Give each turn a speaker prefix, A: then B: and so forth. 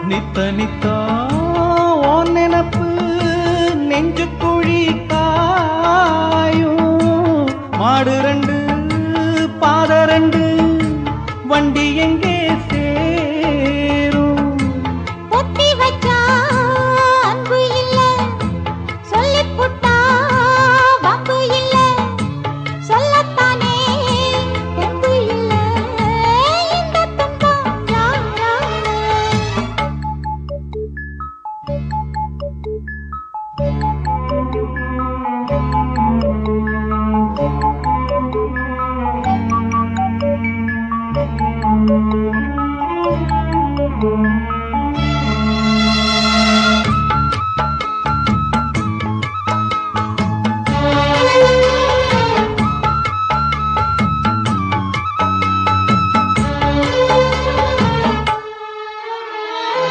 A: நித்த நித்தா ஓன் நினப்பு நெஞ்சு குழி காயும் மாடு ரெண்டு பாத ரெண்டு வண்டி எங்கே